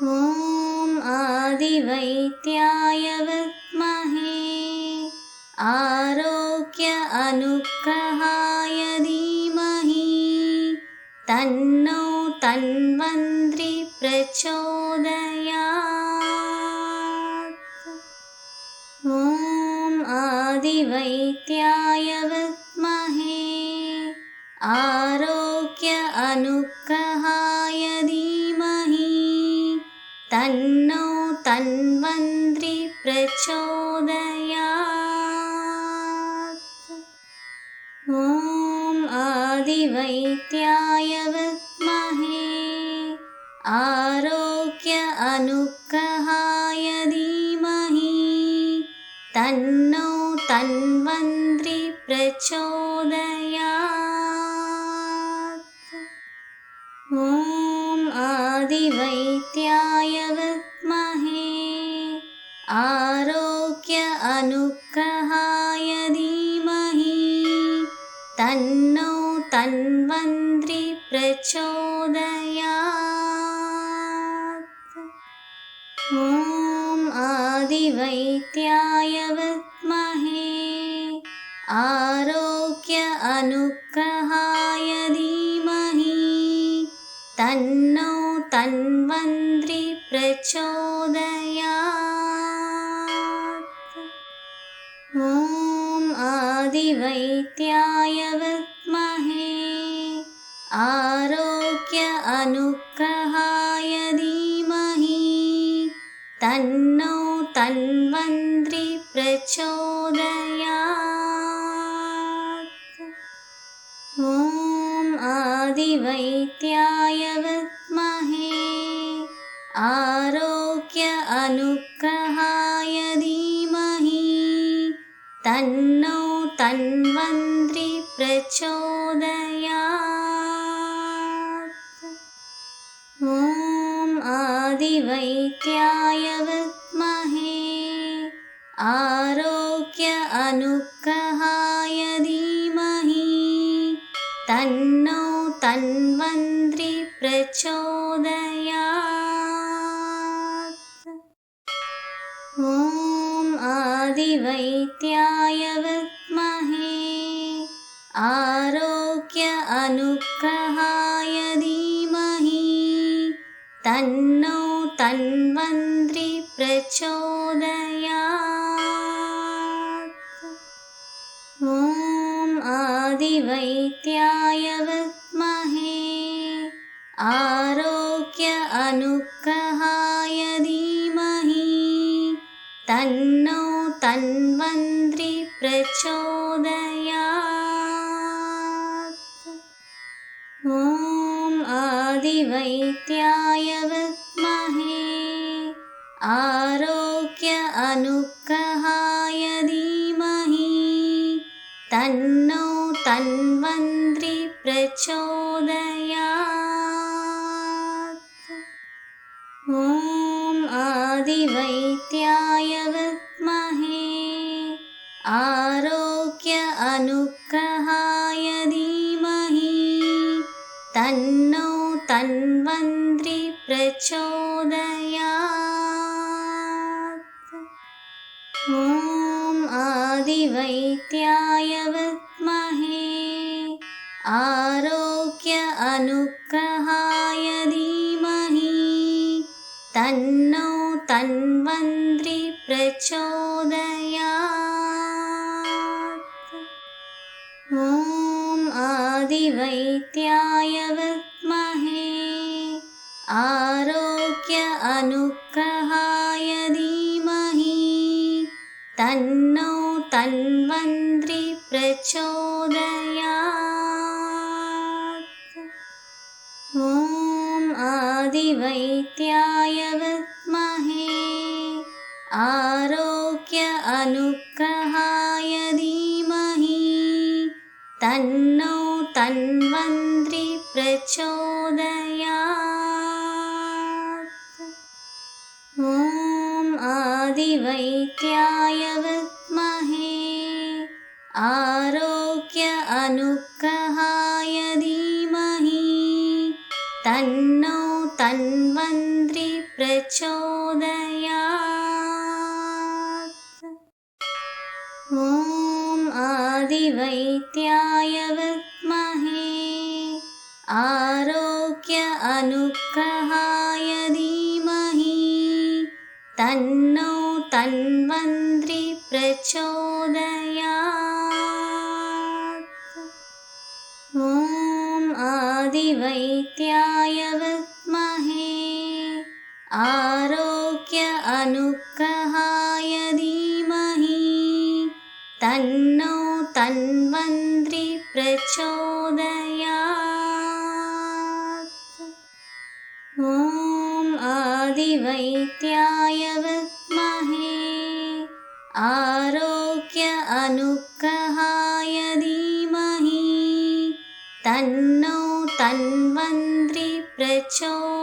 ॐ आदिवैद्याय विद्महे आरोग्य अनुग्रहाय धीमहि तन्नो तन्वन्त्री प्रचोदयात्। ॐ आदिवैद्याय विद्महे आरोग्य अनुग्रहाय धीमहि तन्नो तन्वन्त्री प्रचोदयात्। ॐ आदिवैद्याय विद्महे आरोग्य अनुग्रहाय धीमहि तन्नो तन्वन्त्री प्रचोदयात्। ॐ आदिवैद्याय विद्महे आरोग्य अनुग्रहाय धीमहि तन्नो तन्वन्त्री प्रचोदयात्। ॐ आदिवैद्याय विद्महे आरोग्य अनुग्रहाय धीमहि तन्नो तन्वन्त्री प्रचोदयात्। ॐ आदिवैद्याय विद्महे आरोग्य अनुग्रहाय धीमहि तन्नो तन्वन्त्री प्रचोदयात्। ॐ आदिवैद्याय विद्महे आरोग्य अनुग्रहाय धीमहि तन्नो तन्वन्त्री प्रचोदयात्। ॐ आदिवैद्याय विद्महे आरोग्य अनुग्रहाय धीमहि तन्नो तन्वन्त्री प्रचोदयात्। ॐ आदिवैद्याय विद्महे आरोग्य अनुग्रहाय धीमहि तन्नो तन्वन्त्री प्रचोदयात्। ॐ आदिवैद्याय विद्महे आरोग्य अनुग्रहाय धीमहि तन्नो तन्वन्त्री प्रचोदयात्। ॐ आदिवैद्याय विद्महे आरोग्य अनुग्रहाय धीमहि तन्नो तन्वन्त्री प्रचोदयात्। ॐ आदिवैद्याय विद्महे आरोग्य अनुग्रहाय धीमहि तन्नो तन्वन्त्री प्रचोदयात्। ॐ आदिवैद्याय विद्महे आरोग्य अनुग्रहाय धीमहि तन्नो तन्वन्त्री प्रचोदयात्। ॐ आदिवैद्याय विद्महे आरोग्य अनुग्रहाय धीमहि तन्नो तन्वन्त्री प्रचोदयात्। ॐ आदिवैद्याय विद्महे आरोग्य अनुग्रहाय धीमहि तन्नो तन्वन्त्री प्रचोदयात्। ॐ आदिवैद्याय विद्महे आरोग्य अनुग्रहाय धीमहि तन्नो तन्वन्त्री तन्वन्त्रि प्रचोदयात्। ॐ आदिवैद्याय विद्महे आरोग्य अनुग्रहाय धीमहि तन्नो तन्वन्त्रि प्रचोदयात्। ॐ आदिवैद्याय विद्महे आरोग्य अनुग्रहाय धीमहि तन्नो तन्वन्त्रि प्रचोदयात्। ॐ आदिवैद्याय विद्महे आरोग्य अनुग्रहाय धीमहि तन्नो तन्वन्त्रि प्रचोदयात्।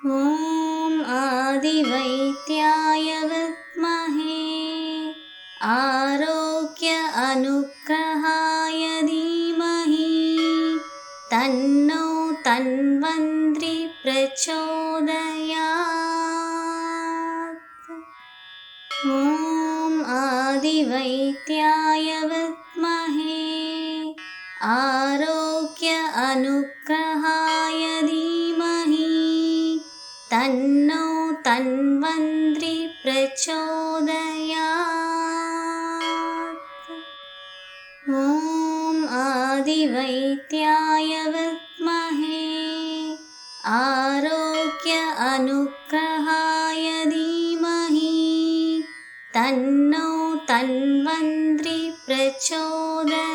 ॐ आदिवैद्याय विद्महे आरोग्य अनुग्रहाय धीमहि तन्नो तन्वन्त्रि प्रचोदयात्। ॐ आदिवैद्याय विद्महे आरोग्य अनुग्रहाय धीमहि तन्नो तन्वन्त्रि प्रचोदयात्। ॐ आदिवैद्याय विद्महे आरोग्य अनुग्रहाय धीमहि तन्नो तन्वन्त्रि प्रचोदयात्।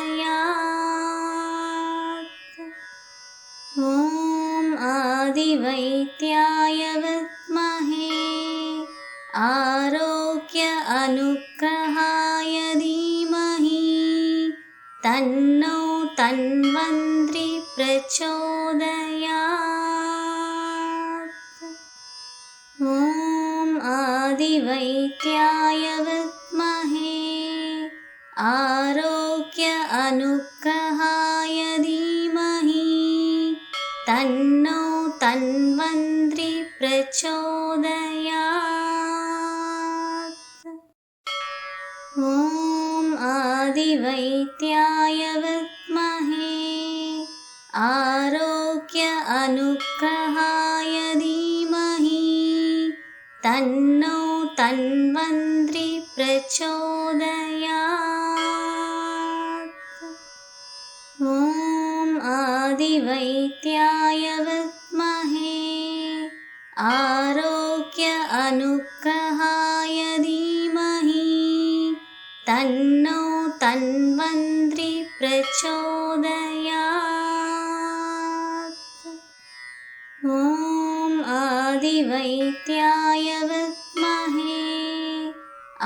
ॐ आदिवैद्याय विद्महे आरोग्य अनुग्रहाय धीमहि तन्नो तन्वन्त्रि प्रचोदयात्। ॐ आदिवैद्याय विद्महे आरोग्य अनुग्रहाय धीमहि तन्नो तन्वन्त्रि प्रचोदयात्। ॐ आदिवैद्याय विद्महे आरोग्य अनुग्रहाय धीमहि तन्नो तन्वन्त्रि प्रचोदयात्। ॐ आदिवैद्याय विद्महे आरोग्य अनुग्रहाय धीमहि तन्नो तन्वन्त्रि प्रचोदयात्। ॐ आदिवैद्याय विद्महे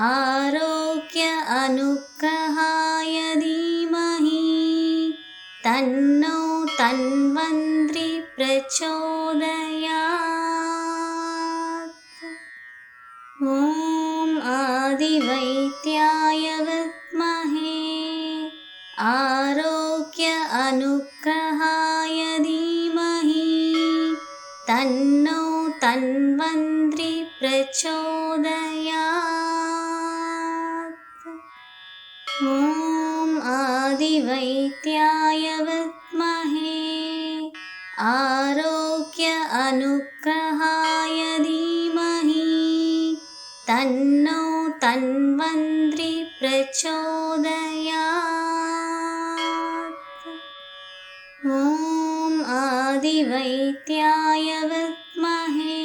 आरोग्य अनुग्रहाय धीमहि तन्नो तन्वन्त्रि प्रचोदयात्। ॐ आदिवैद्याय विद्महे आरोग्य अनुग्रहाय धीमहि तन्नो तन्वन्त्रि प्रचोदयात्। ॐ आदिवैद्याय विद्महे आरोग्य अनुग्रहाय धीमहि तन्नो तन्वन्त्रि प्रचोदयात्। ॐ आदिवैद्याय विद्महे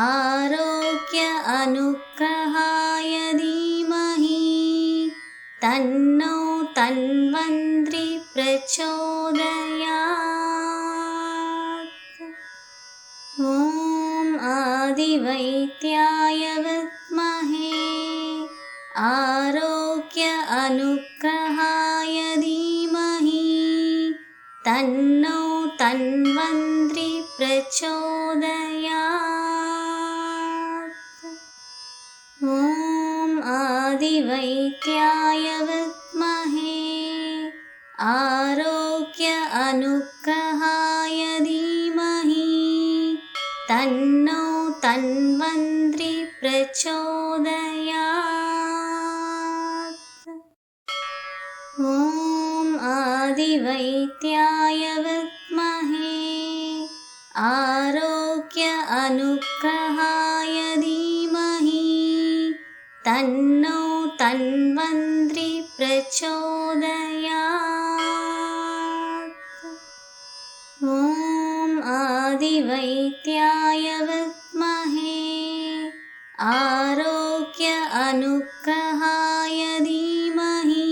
आरोग्य अनुग्रहाय धीमहि तन्नो तन्वन्त्रि प्रचोदयात्। ॐ आदिवैद्याय विद्महे आरोग्य अनुग्रहाय धीमहि तन्नो तन्वन्त्रि प्रचोदयात्। ॐ आदिवैद्याय विद्महे आरोग्य अनुग्रहाय अनुग्रहाय धीमहि तन्नो तन्वन्त्री प्रचोदयात्। ॐ आदिवैद्याय विद्महे आरोग्य अनुग्रहाय धीमहि तन्नो तन्वन्त्री प्रचोदयात्। ॐ आदिवैद्याय विद्महे आरोग्य अनुग्रहाय धीमहि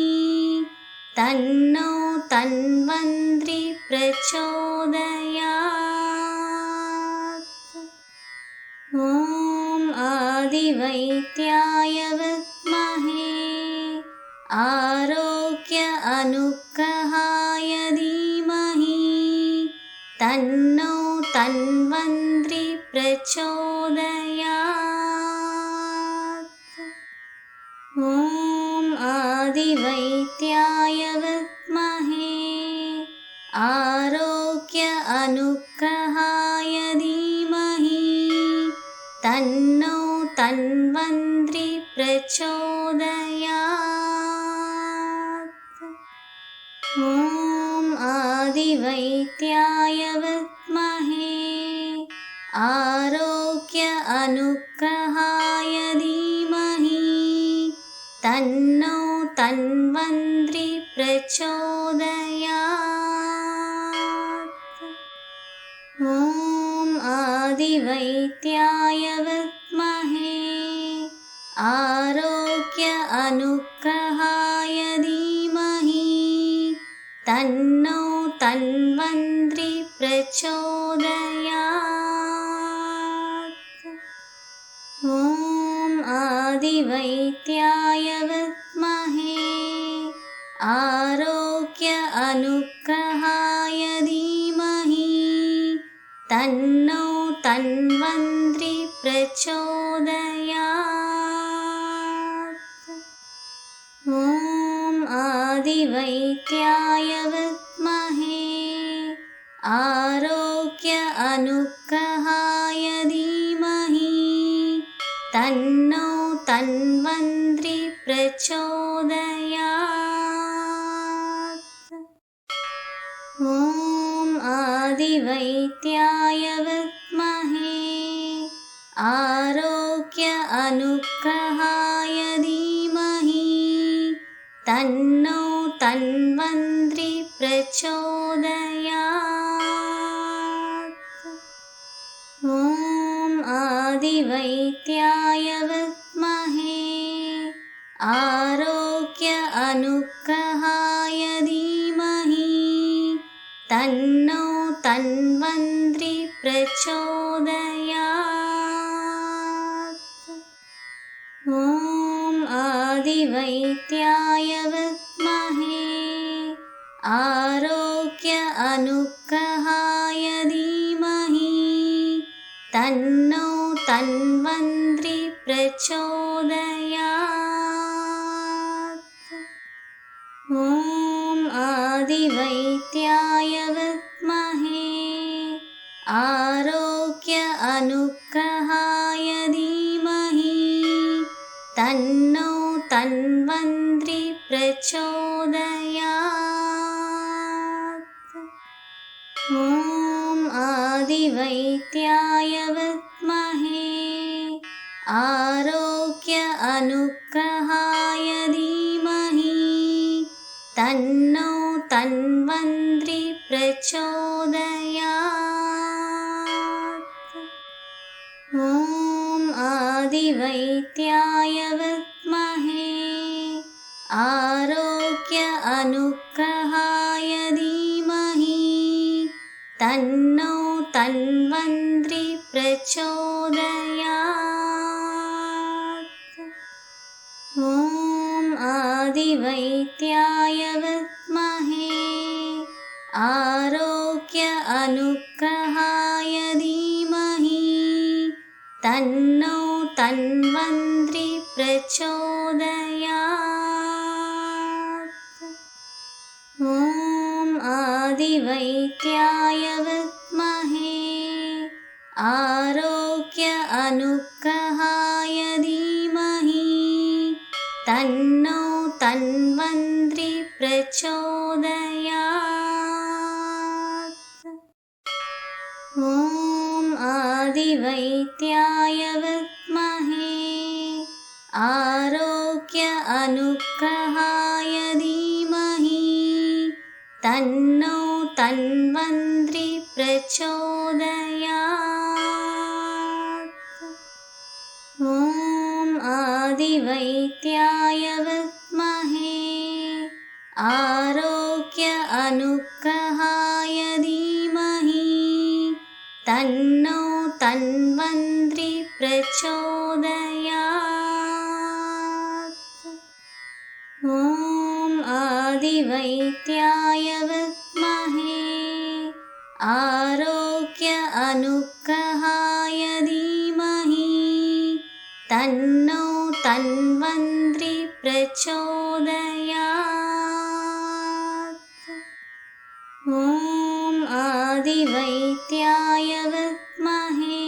तन्नो तन्वन्त्री प्रचोदयात्। ॐ आदिवैद्याय विद्महे आरोग्य अनुग्रहाय धीमहि तन्नो तन्वन्त्री प्रचोदयात्। ॐ आदिवैद्याय विद्महे आरोग्य अनुग्रहाय धीमहि तन्नो तन्वन्त्री प्रचोदयात्। ॐ आदिवैद्याय विद्महे आरोग्य अनुग्रहाय धीमहि तन्नो तन्वन्त्री प्रचोदयात्। ॐ आदिवैद्याय विद्महे आरोग्य अनुग्रहाय धीमहि तन्नो तन्वन्त्री प्रचोदयात्। ॐ आदिवैद्याय विद्महे आरोग्य अनुग्रहाय धीमहि तन्नो तन्वन्त्री प्रचोदयात्। ॐ आदिवैद्याय विद्महे आरोग्य अनुग्रहाय धीमहि तन्नो तन्वन्त्री प्रचोदयात्। ॐ आदिवैद्याय विद्महे आरोग्य अनुग्रहाय धीमहि तन्नो तन्वन्त्री प्रचोदयात्। ॐ आदिवैद्याय विद्महे आरोग्य अनुग्रहाय धीमहि तन्नो तन्वन्त्री प्रचोदयात्। ॐ आदिवैद्याय विद्महे आरोग्य अनुग्रहाय धीमहि तन्नो तन्वन्त्री प्रचोदयात्। ॐ आदिवैद्याय विद्महे आरोग्य अनुग्रहाय धीमहि तन्नो तन्वन्त्री प्रचोदयात्। ॐ आदिवैद्याय विद्महे आरोग्य अनुग्रहाय धीमहि तन्नो तन्वन्त्री प्रचोदयात्। ॐ आदिवैद्याय विद्महे आरोग्य अनुग्रहाय धीमहि तन्नो तन्वन्त्री प्रचोदयात्। ॐ आदिवैद्याय विद्महे आरोग्य अनुग्रहाय धीमहि तन्नो तन्वन्त्री प्रचोदयात्। ॐ आदिवैद्याय विद्महे आरोग्य अनुग्रहाय धीमहि तन्नो तन्वन्त्री प्रचोदयात्। ॐ आदिवैद्याय विद्महे आरोग्य अनुग्रहाय धीमहि तन्नो तन्वन्त्री प्रचोदयात्। ॐ आदिवैद्याय विद्महे आरोग्य अनुग्रहाय धीमहि तन्नो तन्वन्त्री प्रचोदयात्। ॐ आदिवैद्याय विद्महे आरोग्य अनुग्रहाय धीमहि तन्नो तन्वन्त्री प्रचोदयात्। ॐ आदिवैद्याय विद्महे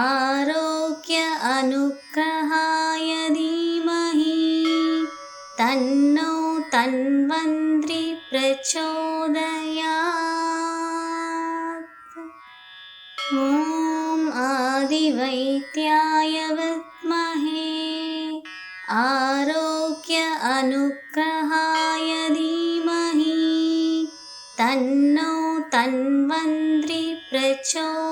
आरोग्य अनुग्रहाय धीमहि तन्नो तन्वन्त्री प्रचोदयात्। ॐ आदिवैद्याय विद्महे आरोग्य अनुग्रहाय धीमहि तन्नो तन्वन्त्री प्रचोदयात्।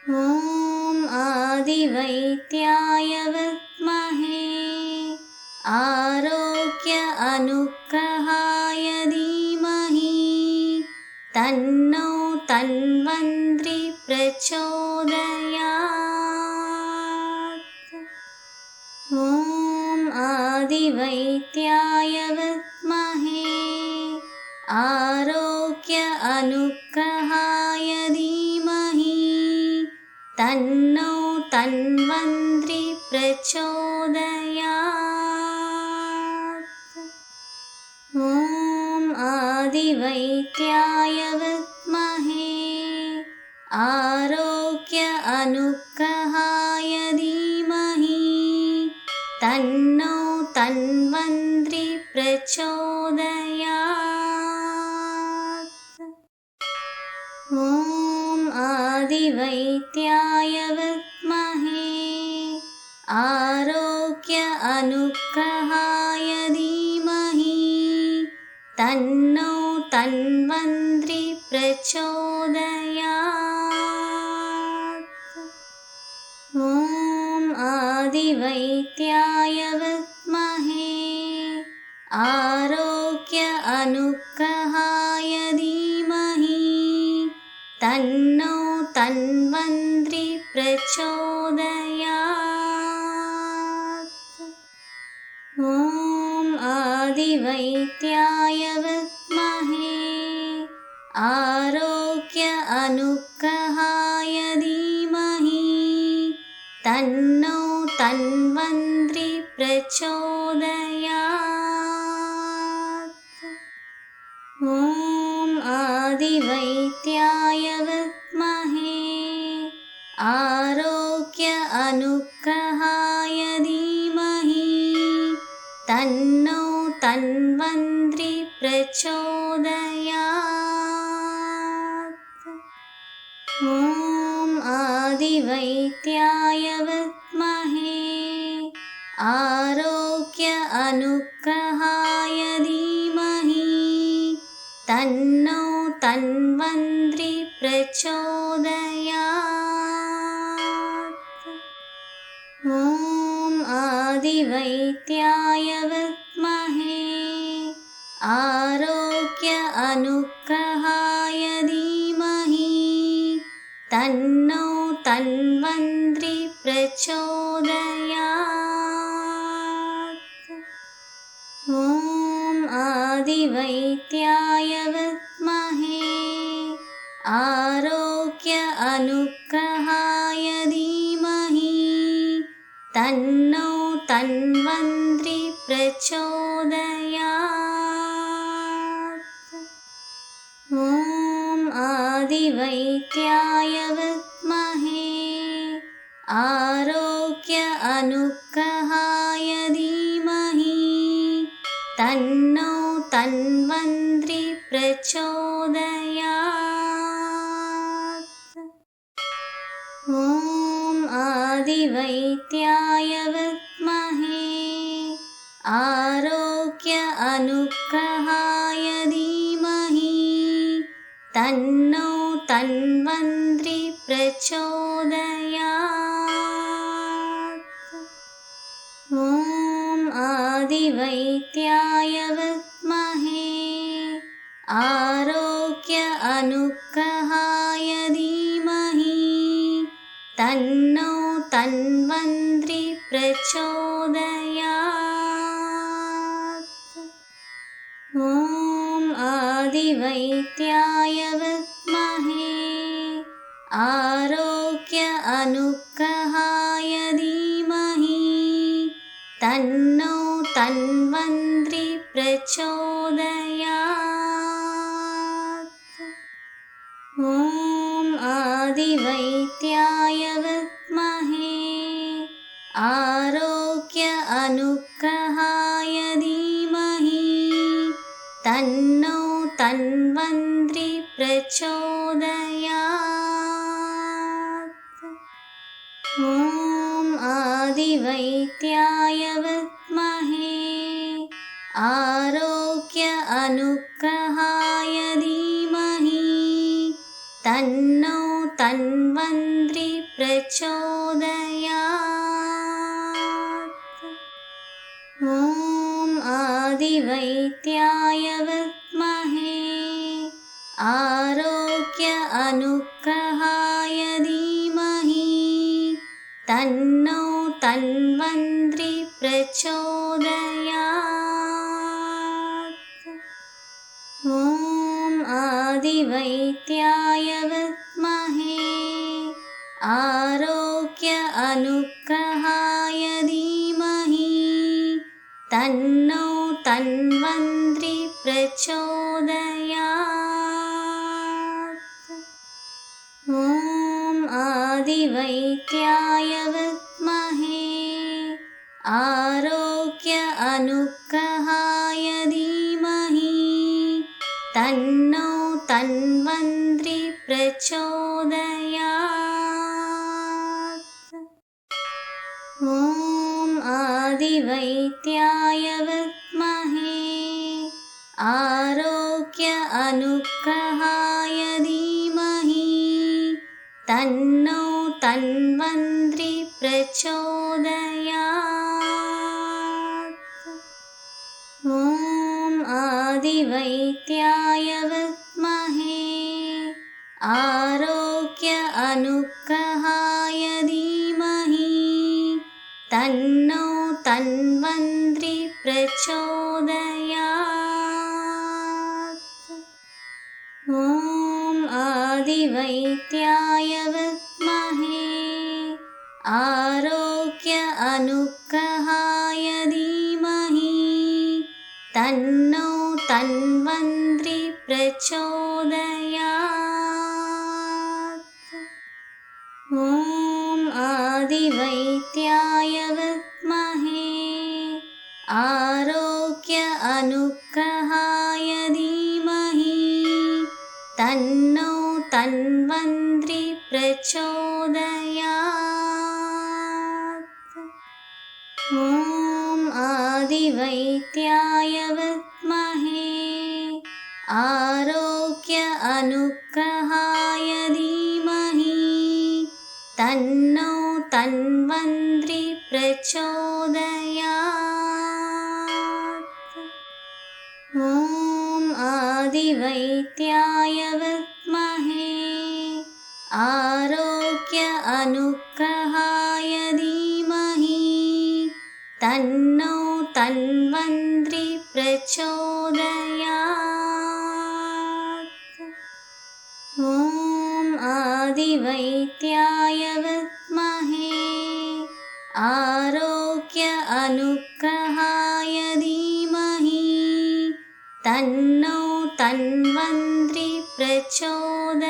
ॐ आदिवैद्याय विद्महे आरोग्य अनुग्रहाय धीमहि तन्नो तन्वन्त्री प्रचोदयात्। ॐ आदिवैद्याय विद्महे आरोग्य अनुग्रहाय धीमहि तन्नो तन्वन्त्री प्रचोदयात्। ॐ आदिवैद्याय विद्महे आरोग्य अनुग्रहाय धीमहि तन्नो तन्वन्त्री प्रचोदयात्। ॐ आदिवैद्याय विद्महे आरोग्य अनुग्रहाय धीमहि तन्नो तन्वन्त्री प्रचोदयात्। ॐ आदिवैद्याय विद्महे आरोग्य अनुग्रहाय धीमहि तन्नो तन्वन्त्री प्रचोदयात्। ॐ आदिवैद्याय विद्महे आरोग्य अनुग्रहाय धीमहि तन्नो तन्वन्त्री प्रचोदयात्। ॐ आदिवैद्याय विद्महे आरोग्य अनुग्रहाय धीमहि तन्नो तन्वन्त्री प्रचोदयात्। ॐ आदिवैद्याय विद्महे आरोग्य अनुग्रहाय धीमहि तन्नो तन्वन्त्री प्रचोदयात्। ॐ आदिवैद्याय विद्महे आरोग्य अनुग्रहाय धीमहि तन्नो तन्वन्त्री प्रचोदयात्। ॐ आदिवैद्याय विद्महे आरोग्य अनुग्रहाय धीमहि तन्नो तन्वन्त्री प्रचोदयात्। आदिवैद्याय विद्महे आरोग्य अनुग्रहाय धीमहि तन्नो तन्वन्त्री प्रचोदयात्। ॐ आदिवैद्याय विद्महे आरोग्य अनुग्रहाय धीमहि तन्नो तन्वन्त्री प्रचोदयात्। ॐ आदिवैद्याय विद्महे आरोग्य अनुग्रहाय धीमहि तन्नो तन्वन्त्री प्रचोदयात्। ॐ आदिवैद्याय विद्महे आरोग्य अनुग्रहाय धीमहि तन्नो तन्वन्त्री प्रचोदयात्। ॐ आदिवैद्याय विद्महे आरोग्य अनुग्रहाय धीमहि तन्नो तन्वन्त्री प्रचोदयात्। ॐ आदिवैद्याय विद्महे आरोग्य अनुग्रहाय धीमहि तन्नो तन्वन्त्री प्रचोदयात्। ॐ आदिवैद्याय विद्महे आरोग्य अनुग्रहाय धीमहि तन्नो तन्वन्त्री प्रचोदयात्। ॐ आदिवैद्याय विद्महे आरोग्य अनुग्रहाय धीमहि तन्नो तन्वन्त्री प्रचोदयात्। ॐ आदिवैद्याय विद्महे आरोग्य अनुग्रहाय धीमहि तन्नो तन्वन्त्री प्रचोदयात्। ॐ आदिवैद्याय विद्महे आरोग्य अनुग्रहाय धीमहि तन्नो तन्वन्त्री प्रचोदयात्। ॐ आदिवैद्याय विद्महे आरोग्य अनुग्रहाय धीमहि तन्नो तन्वन्त्री प्रचोदयात्। ॐ आदिवैद्याय विद्महे आरोग्य अनुग्रहाय धीमहि तन्नो तन्वन्त्री प्रचोदयात्। ॐ आदिवैद्याय विद्महे आरोग्य अनुग्रहाय धीमहि तन्नो तन्वन्त्री प्रचोदयात्। ॐ आदिवैद्याय विद्महे आरोग्य अनुग्रहाय धीमहि तन्नो तन्वन्त्री प्रचोदयात्। ॐ आदिवैद्याय विद्महे आरोग्य अनुग्रहाय धीमहि तन्नो तन्वन्त्री प्रचोदयात्। ॐ आदिवैद्याय विद्महे आरोग्य अनुग्रहाय धीमहि तन्नो तन्नो तन्वन्त्री प्रचोदयात्।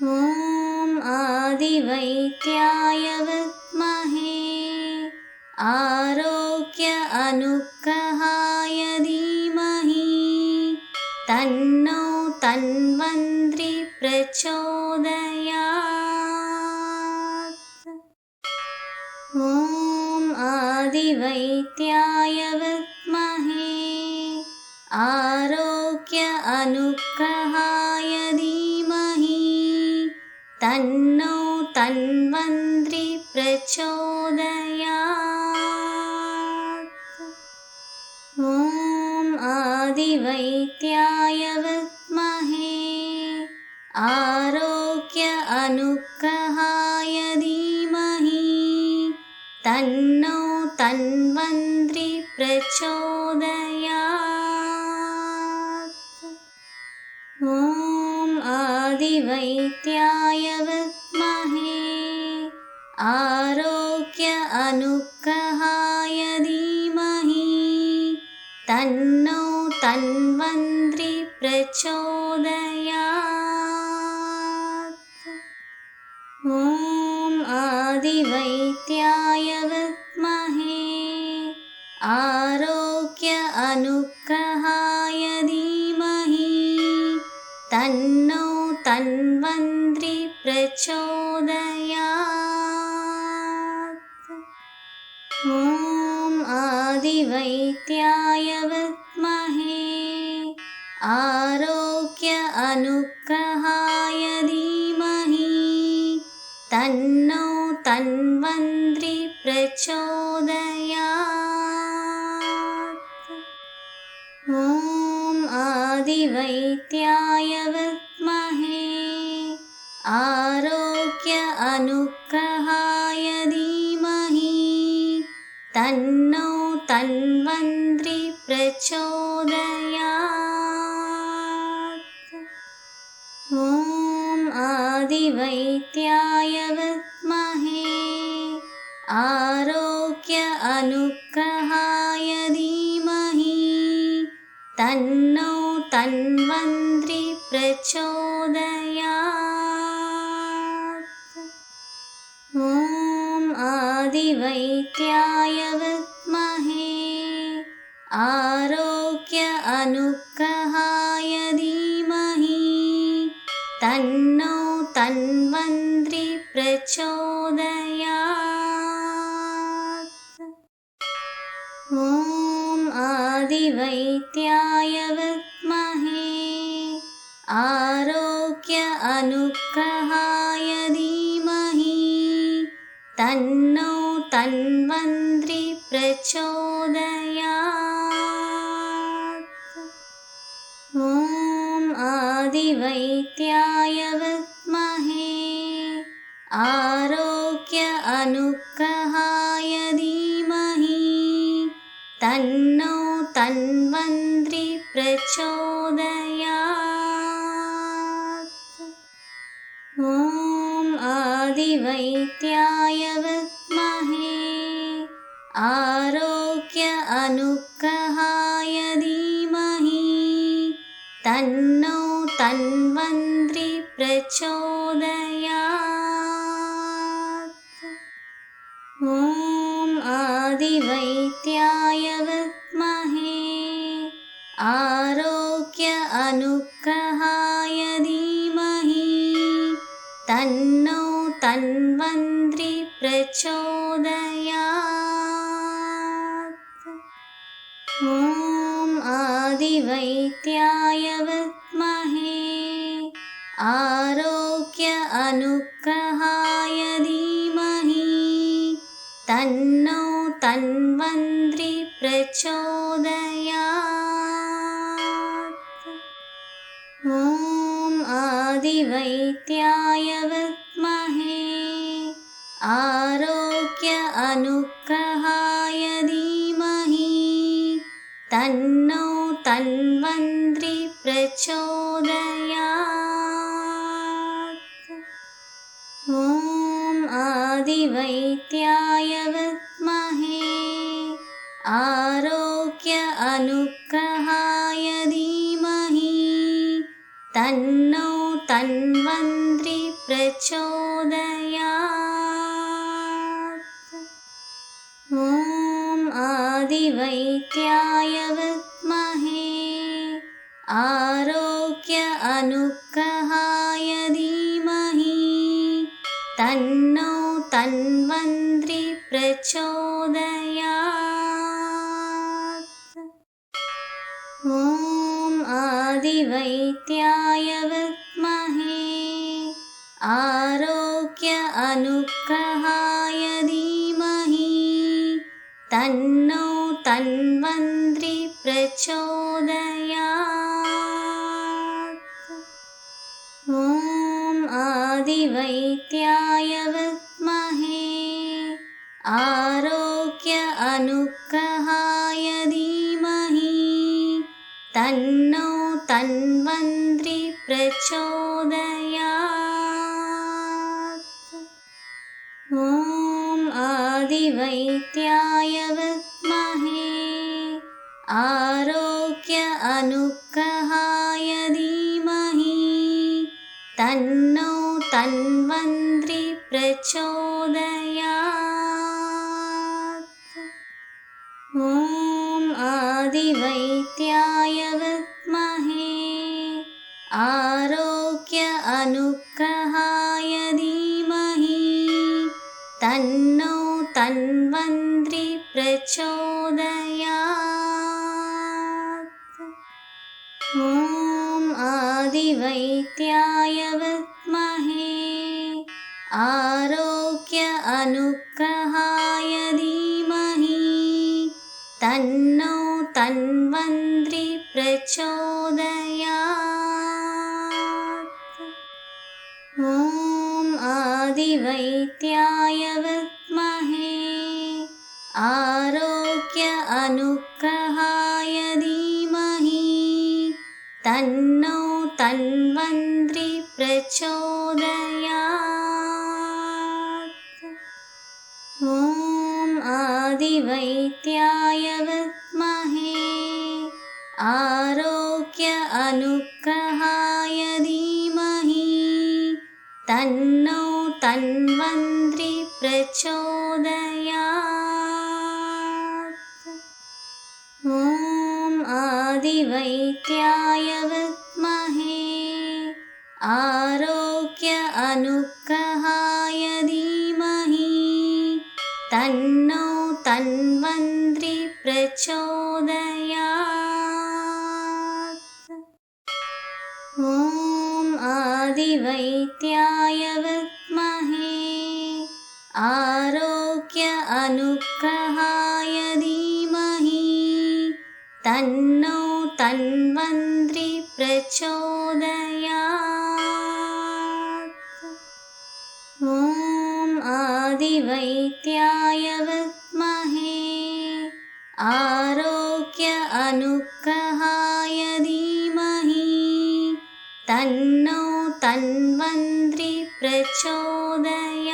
ॐ आदिवैद्याय विद्महे आरोग्य अनुग्रहाय धीमहि तन्नो तन्वन्त्री प्रचोदयात्। ॐ आदिवैद्याय विद्महे आरोग्य अनुग्रहाय धीमहि तन्नो तन्वन्त्री प्रचोदयात्। ॐ आदिवैद्याय विद्महे आरोग्य अनुग्रहाय धीमहि तन्नो तन्वन्त्री प्रचोदयात्। ॐ आदिवैद्याय विद्महे आरोग्य अनुग्रहाय धीमहि तन्नो तन्वन्त्री प्रचोदयात्। ॐ आदिवैद्याय विद्महे आरोग्य अनुग्रहाय धीमहि तन्नो तन्वन्त्री प्रचोदयात्। ॐ आदिवैद्याय विद्महे आरोग्य अनुग्रहाय धीमहि तन्नो तन्वन्त्री प्रचोदयात्। ॐ आदिवैद्याय विद्महे आरोग्य अनुग्रहाय धीमहि तन्नो तन्वन्त्री प्रचोदयात्। ॐ आदिवैद्याय विद्महे आरोग्य अनुग्रहाय धीमहि तन्नो तन्वन्त्री प्रचोदयात्। ॐ आदिवैद्याय विद्महे आरोग्य अनुग्रहाय धीमहि तन्नो तन्वन्त्री प्रचोदयात्। ॐ आदिवैद्याय विद्महे आरोग्य अनुग्रहाय धीमहि तन्नो तन्वन्त्री प्रचोदयात्। ॐ आदिवैद्याय विद्महे आरोग्य अनुग्रहाय धीमहि तन्नो तन्वन्त्री प्रचोदयात्। ॐ आदिवैद्याय विद्महे आरोग्य अनुग्रहाय धीमहि तन्नो तन्वन्त्री प्रचोदयात्। ॐ आदिवैद्याय विद्महे आरोग्य अनुग्रहाय धीमहि तन्नो तन्वन्त्री प्रचोदयात्। ॐ आदिवैद्याय विद्महे आरोग्य अनुग्रहाय धीमहि तन्नो तन्वन्त्री प्रचोदयात्। ॐ आदिवैद्याय विद्महे आरोग्य अनुग्रहाय धीमहि तन्नो तन्वन्त्री प्रचोदयात्। ॐ आदिवैद्याय विद्महे आरोग्य अनुग्रहाय धीमहि तन्नो तन्वन्त्री प्रचोदयात्। ॐ आदिवैद्याय विद्महे आरोग्य अनुग्रहाय धीमहि तन्नो तन्वन्त्री प्रचोदयात्। ॐ आदिवैद्याय विद्महे आरोग्य अनुग्रहाय धीमहि तन्नो तन्वन्त्री प्रचोदयात्। ॐ आदिवैद्याय विद्महे आरोग्य अनुग्रहाय धीमहि तन्नो तन्वन्त्री प्रचोदयात्। ॐ आदिवैद्याय विद्महे आरोग्य अनुग्रहाय धीमहि तन्नो तन्वन्त्री प्रचोदयात्। ॐ आदिवैद्याय विद्महे आरोग्य अनुग्रहाय धीमहि तन्नो तन्वन्त्री प्रचोदयात्। ॐ आदिवैद्याय विद्महे आरोग्य अनुग्रहाय धीमहि तन्नो तन्वन्त्री प्रचोदयात्। ॐ आदिवैद्याय विद्महे आरोग्य अनुग्रहाय धीमहि तन्नो तन्वन्त्री प्रचोदयात्। ॐ आदिवैद्याय विद्महे आरोग्य अनुग्रहाय धीमहि तन्नो तन्वन्त्री प्रचोदयात्। ॐ आदिवैद्याय विद्महे आरोग्य अनुग्रहाय धीमहि तन्नो तन्वन्त्री प्रचोदयात्। ॐ आदिवैद्याय विद्महे आरोग्य अनुग्रहाय धीमहि तन्नो तन्वन्त्री प्रचोदयात्। ॐ आदिवैद्याय विद्महे आरोग्य अनुग्रहाय धीमहि तन्नो तन्वन्त्री प्रचोदयात्।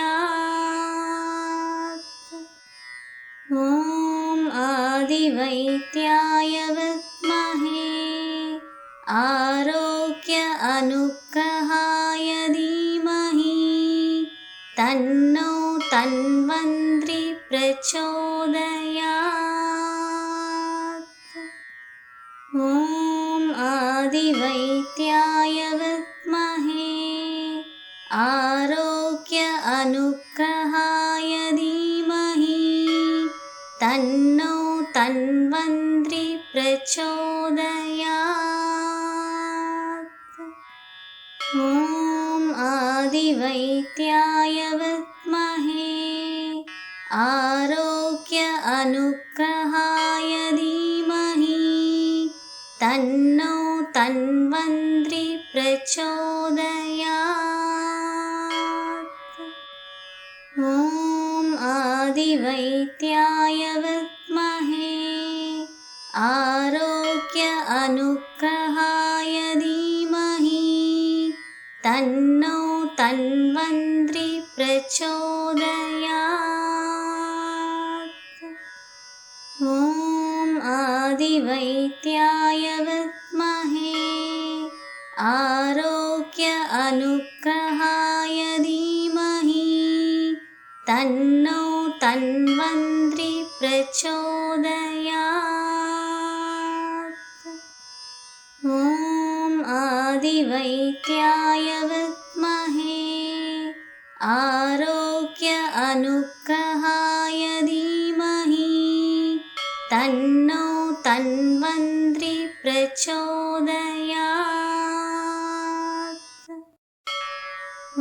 ॐ आदिवैद्याय विद्महे आरोग्य अनुग्रहाय धीमहि तन्नो तन्वन्त्री प्रचोदयात्। ॐ आदिवैद्याय विद्महे आरोग्य अनुग्रहाय धीमहि तन्नो तन्वन्त्री प्रचोदयात्। ॐ आदिवैद्याय विद्महे आरोग्य अनुग्रहाय धीमहि तन्नो तन्वन्त्री प्रचोदयात्। ॐ आदिवैद्याय विद्महे आरोग्य अनुग्रहाय धीमहि तन्नो तन्वन्त्री प्रचोदयात्। ॐ आदिवैद्याय विद्महे आरोग्य अनुग्रहाय धीमहि तन्नो तन्वन्त्री प्रचोदयात्। ॐ आदिवैद्याय विद्महे आरोग्य अनुग्रहाय धीमहि तन्नो तन्वन्त्री प्रचोदयात्।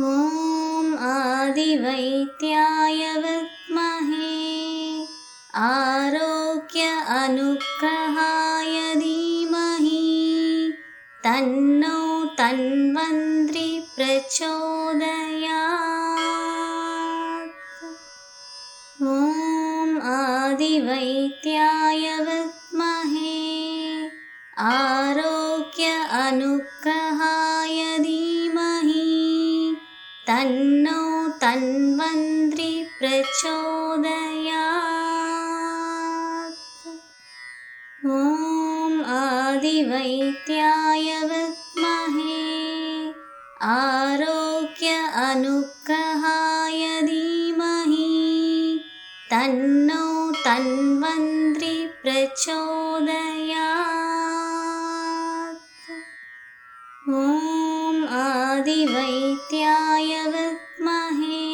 ॐ आदिवैद्याय विद्महे आरोग्य अनुग्रहाय धीमहि तन्नो तन्वन्त्री प्रचोदयात्। ॐ आदिवैद्याय विद्महे आरोग्य अनुग्रहाय धीमहि तन्नो तन्वन्त्री प्रचोदयात्। ॐ आदिवैद्याय विद्महे आरोग्य अनुग्रहाय धीमहि तन्नो तन्वन्त्री प्रचोदयात्। ॐ आदिवैद्याय विद्महे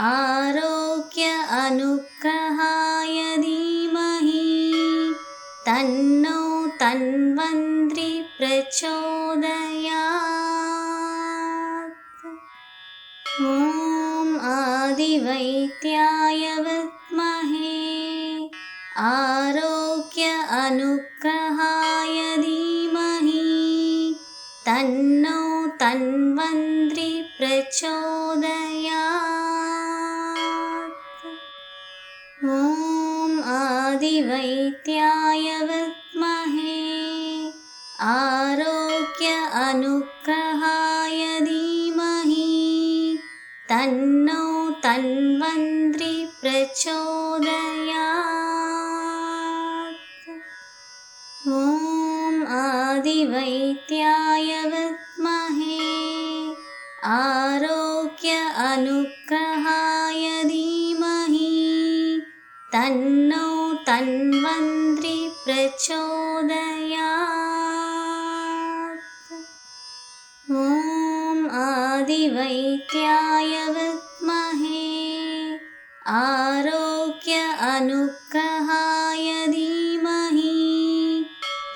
आरोग्य अनुग्रहाय धीमहि तन्नो तन्वन्त्री प्रचोदयात्। ॐ आदिवैद्याय विद्महे आरोग्य अनुग्रहाय धीमहि तन्नो तन्वन्त्री प्रचोदयात्। ॐ आदिवैद्याय विद्महे आरोग्य अनुग्रहाय धीमहि तन्नो तन्वन्त्री प्रचोदयात्। ॐ आदिवैद्याय विद्महे आरोग्य अनुग्रहाय धीमहि तन्नो तन्वन्त्री प्रचोदयात्। ॐ आदिवैद्याय विद्महे आरोग्य अनुग्रहाय धीमहि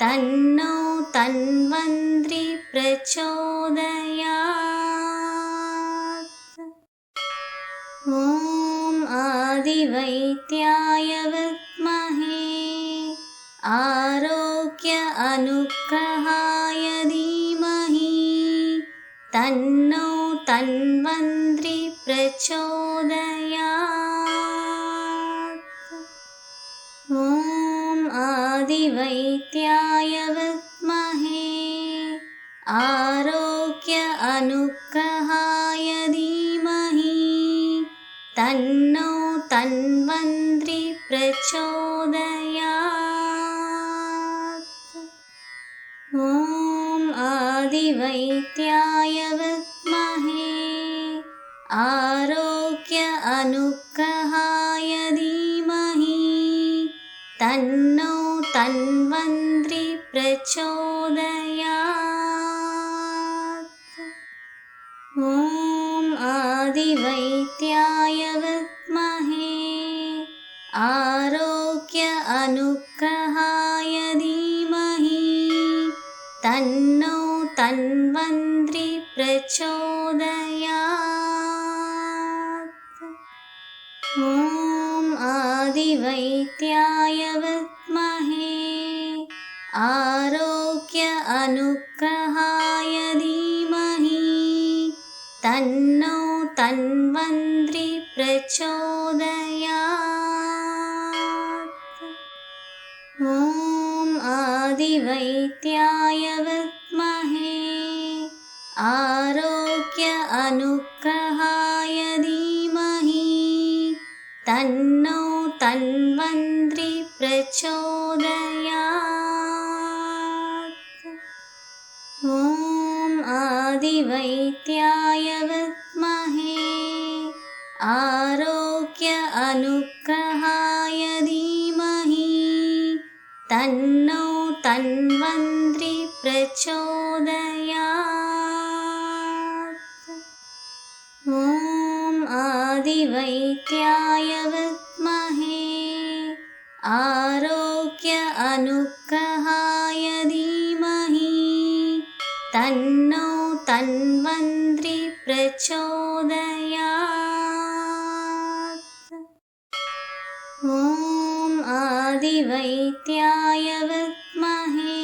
तन्नो तन्वन्त्री प्रचोदयात्। ॐ आदिवैद्याय विद्महे आरोग्य अनुग्रहाय धीमहि तन्नो तन्वन्त्री प्रचोदयात्। ॐ आदिवैद्याय विद्महे आरोग्य अनुग्रहाय धीमहि तन्नो तन्वन्त्री प्रचोदयात्। ॐ आदिवैद्याय विद्महे आरोग्य अनुग्रहाय धीमहि तन्नो तन्वन्त्री प्रचोदयात्। ॐ आदिवैद्याय विद्महे आरोग्य अनुग्रहाय धीमहि तन्नो तन्वन्त्री प्रचोदयात्। ॐ आदिवैद्याय विद्महे आरोग्य अनुग्रहाय धीमहि तन्नो तन्वन्त्री प्रचोदयात्। ॐ आदिवैद्याय विद्महे आरोग्य अनुग्रहाय धीमहि तन्नो तन्वन्त्री प्रचोदयात्। तन्नो तन्वन्त्री प्रचोदयात्। ॐ आदिवैद्याय विद्महे आरोग्य अनुग्रहाय धीमहि तन्नो तन्वन्त्री प्रचोदयात्। ॐ आदिवैद्याय विद्महे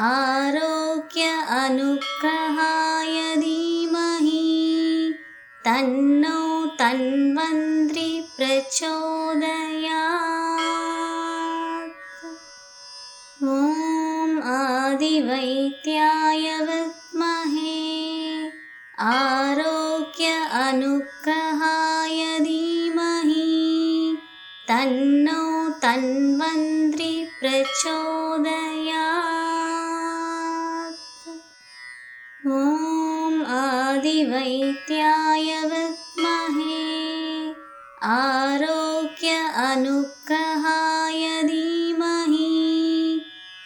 आरोग्य अनुग्रहाय धीमहि तन्नो तन्वन्त्री प्रचोदयात्। ॐ आदिवैद्याय विद्महे आरोग्य अनुग्रहाय धीमहि तन्नो तन्वन्त्री प्रचोदयात्। ॐ आदिवैद्याय विद्महे आरोग्य अनुग्रहाय धीमहि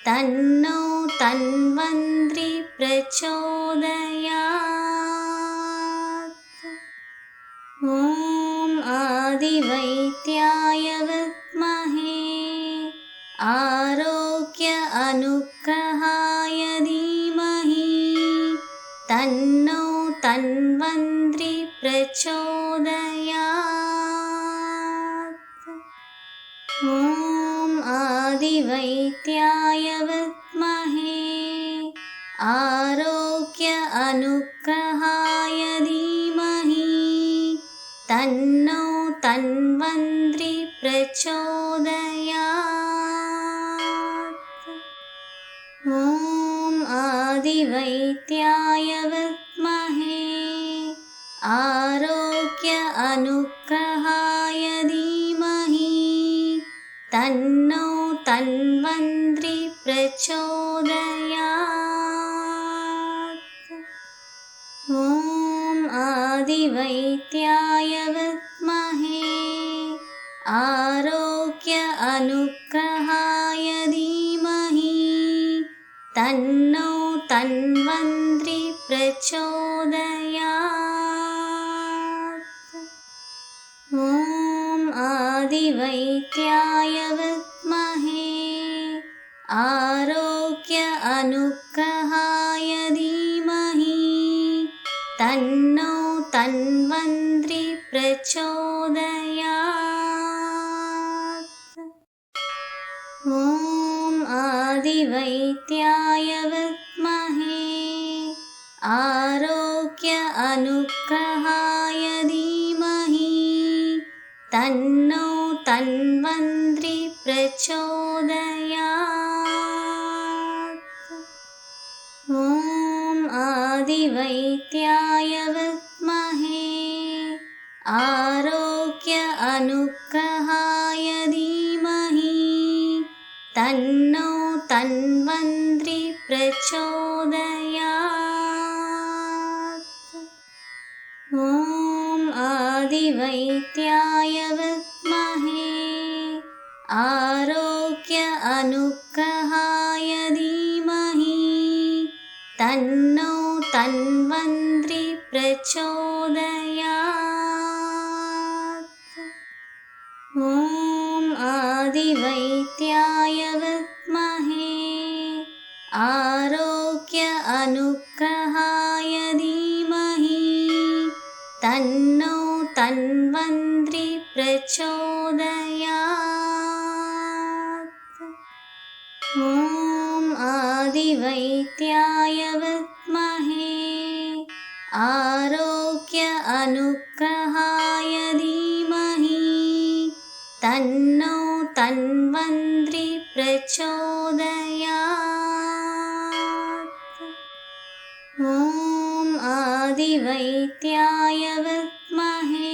तन्नो तन्वन्त्री प्रचोदयात्। ॐ आदिवैद्याय विद्महे आरोग्य अनुग्रहाय धीमहि तन्नो तन्वन्त्री प्रचोदयात्। ॐ आदिवैद्याय विद्महे आरोग्य अनुग्रहाय धीमहि तन्नो तन्वन्त्री प्रचोदयात्। ॐ आदिवैद्याय विद्महे आरोग्य अनुग्रहाय धीमहि तन्नो तन्वन्त्री प्रचोदयात्। ॐ आदिवैद्याय विद्महे आरोग्य अनुग्रहाय धीमहि तन्नो तन्वन्त्री प्रचोदयात्। ॐ आदिवैद्याय विद्महे आरोग्य अनुग्रहाय धीमहि तन्नो तन्वन्त्री प्रचोदयात्। ॐ आदिवैद्याय विद्महे आरोग्य अनुग्रहाय धीमहि तन्नो तन्वन्त्री प्रचोदयात्। ॐ आदिवैद्याय विद्महे आरोग्य अनुग्रहाय धीमहि तन्नो तन्वन्त्री प्रचोदयात्। ॐ आदिवैद्याय विद्महे आरोग्य अनुग्रहाय धीमहि तन्नो तन्वन्त्री प्रचोदयात्। ॐ आदिवैद्याय विद्महे आरोग्य अनुग्रहाय धीमहि तन्नो तन्वन्त्री प्रचोदयात्। ॐ आदिवैद्याय विद्महे आरोग्य अनुग्रहाय धीमहि तन्नो तन्वन्त्री प्रचोदयात्। ॐ आदिवैद्याय विद्महे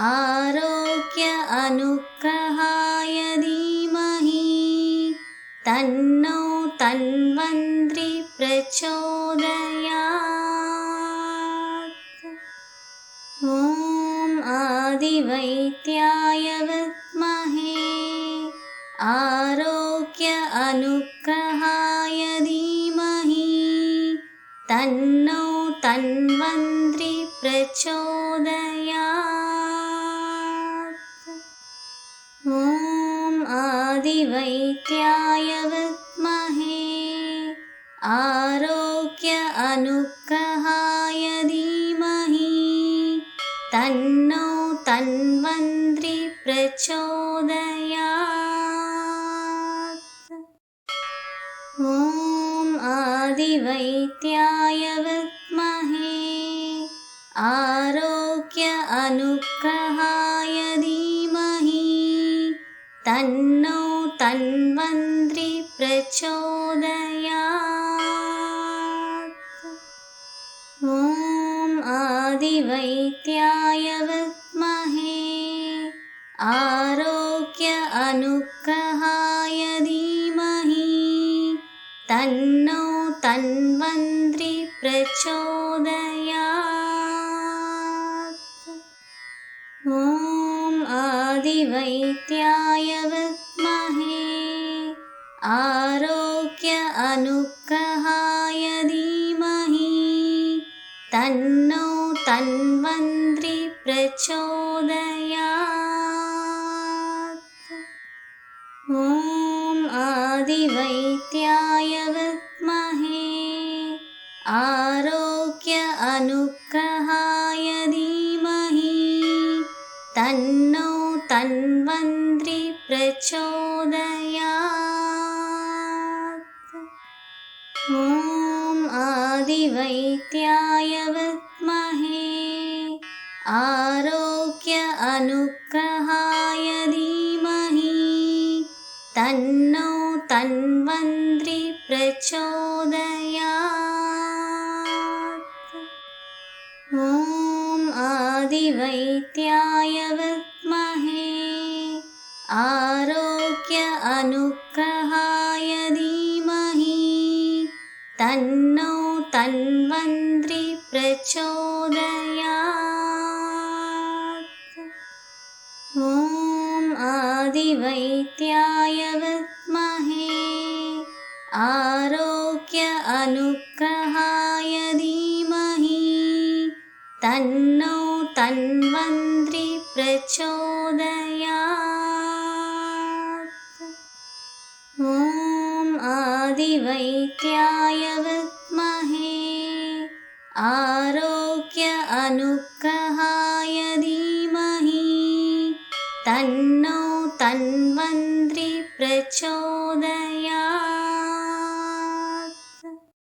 आरोग्य अनुग्रहाय धीमहि तन्नो तन्वन्त्री प्रचोदयात्। ॐ आदिवैद्याय विद्महे आरोग्य अनुग्रहाय धीमहि तन्नो तन्वन्त्री प्रचोदयात्। ॐ आदिवैद्याय विद्महे आरोग्य अनुग्रहाय धीमहि तन्नो तन्वन्त्री प्रचोदयात्। ॐ आदिवैद्याय विद्महे आरोग्य अनुग्रहाय धीमहि तन्नो तन्वन्त्री प्रचोदयात्। ॐ आदिवैद्याय विद्महे आरोग्य अनुग्रहाय धीमहि तन्नो तन्वन्त्री प्रचोदयात्। ॐ आदिवैद्याय विद्महे आरोग्य अनुग्रहाय धीमहि तन्नो तन्वन्त्री प्रचोदयात्। ॐ आदिवैद्याय विद्महे आरोग्य अनुग्रहाय धीमहि तन्नो तन्वन्त्री प्रचोदयात्। ॐ आदिवैद्याय विद्महे आरोग्य अनुग्रहाय धीमहि तन्नो तन्वन्त्री प्रचोदयात्। ॐ आदिवैद्याय विद्महे आरोग्य अनुग्रहाय धीमहि तन्नो तन्वन्त्री प्रचोदयात्। ॐ आदिवैद्याय विद्महे आरोग्य अनुग्रहाय धीमहि तन्नो तन्वन्त्री प्रचोदयात्। ॐ आदिवैद्याय विद्महे आरोग्य अनुग्रहाय धीमहि तन्नो तन्वन्त्री